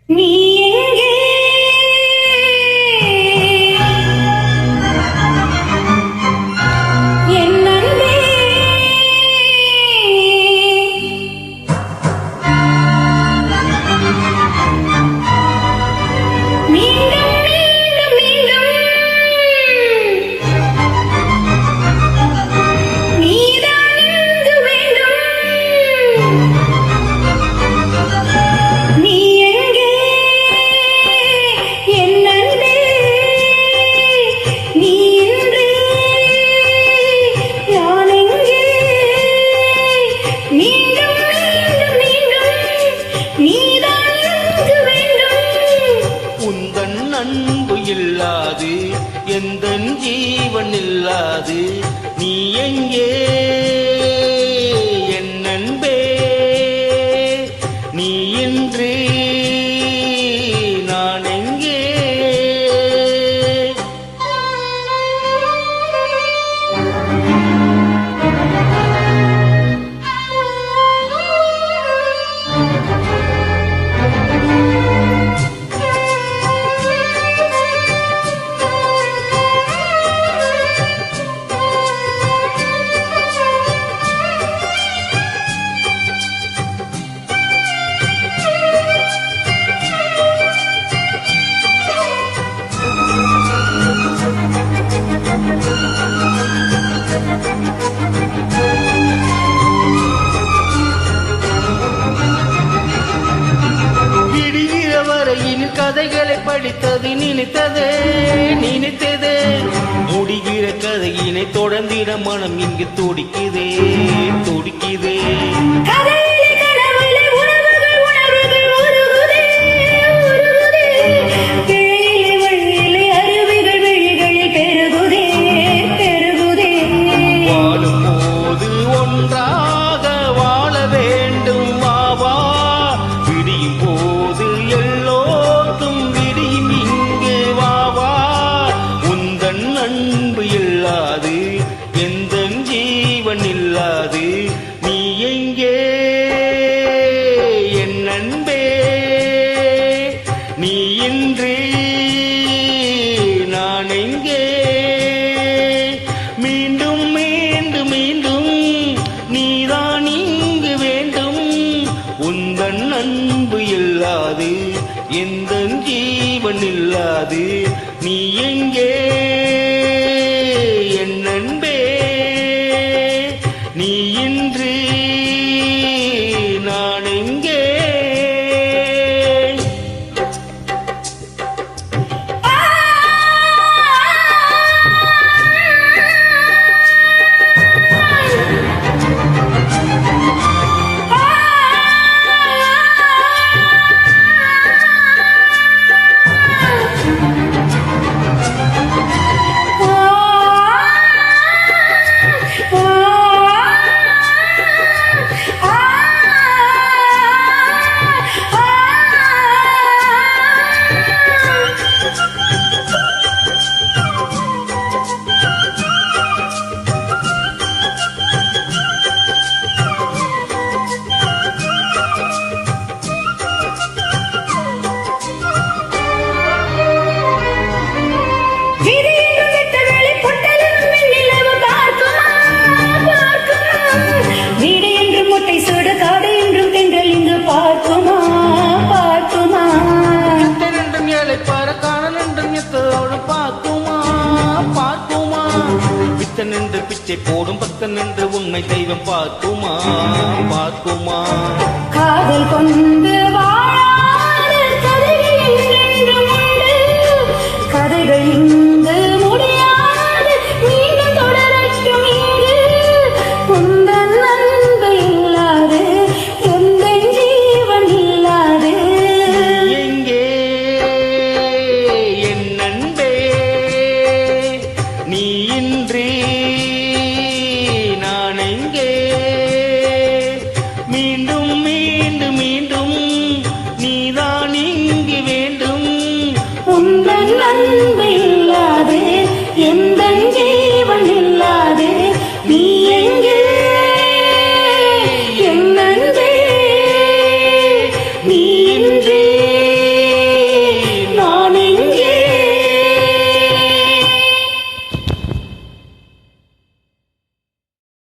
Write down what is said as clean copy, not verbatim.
நீ எங்கே என் அன்பே மீண்டும் மீண்டும் மீண்டும் நீதான் இங்கு வேண்டும் நீ எங்கே என் அன்பே நீ இன்றி நான் எங்கே மீண்டும் மீண்டும் மீண்டும் நீதான் இங்கு வேண்டும் உந்தன் அன்பு இல்லாது எந்தன் ஜீவன் இல்லாது நீ எங்கே என் அன்பே நீ இன்றி நான் எங்கே விடுகிற வரையில் கதைகளை படித்தது நினைத்ததே முடிகிற கதையினை தொடர்ந்திட மனம் இங்கு துடிக்குதே கதையிலே கனவிலே உணர்வுகள் உருகுதே கிளையிலே வழியிலே அருவிகள் விழிகளில் பெருகுதே வாழும் போது ஒன்றாக வாழ வேண்டும் வாவா விடியும் போது எல்லோருக்கும் விடியும் இங்கே வாவா உந்தன் அன்பு இல்லாது எந்தன் ஜீவன் இல்லாது நீ எங்கே என் அன்பே நீ இன்றி நான் எங்கே மீண்டும் மீண்டும் மீண்டும் நீதான் இங்கு வேண்டும் உந்தன் அன்பு இல்லாது எந்தன் ஜீவன் இல்லாது நீ எங்கே என் அன்பே நீ இன்றி நான் எங்கே பித்தன் என்று பிச்சை போடும் பக்தன் என்று உண்மை தெய்வம் பார்க்குமா காதல் கொண்டு வாழாத கதைகள் இங்கு முடியாது மீண்டும் தொடரட்டும் இங்கு உந்தன் அன்பு இல்லாது எந்த ஜீவன் இல்லாது எங்கே என் அன்பே நீ இன்றி நான் எங்கே மீண்டும் மீண்டும் மீண்டும் நீதான் இங்கு வேண்டும் உந்தன் அன்பு இல்லாது எந்த ஜீவன் இல்லாது நீ எங்கே என் அன்பே நீ இன்றி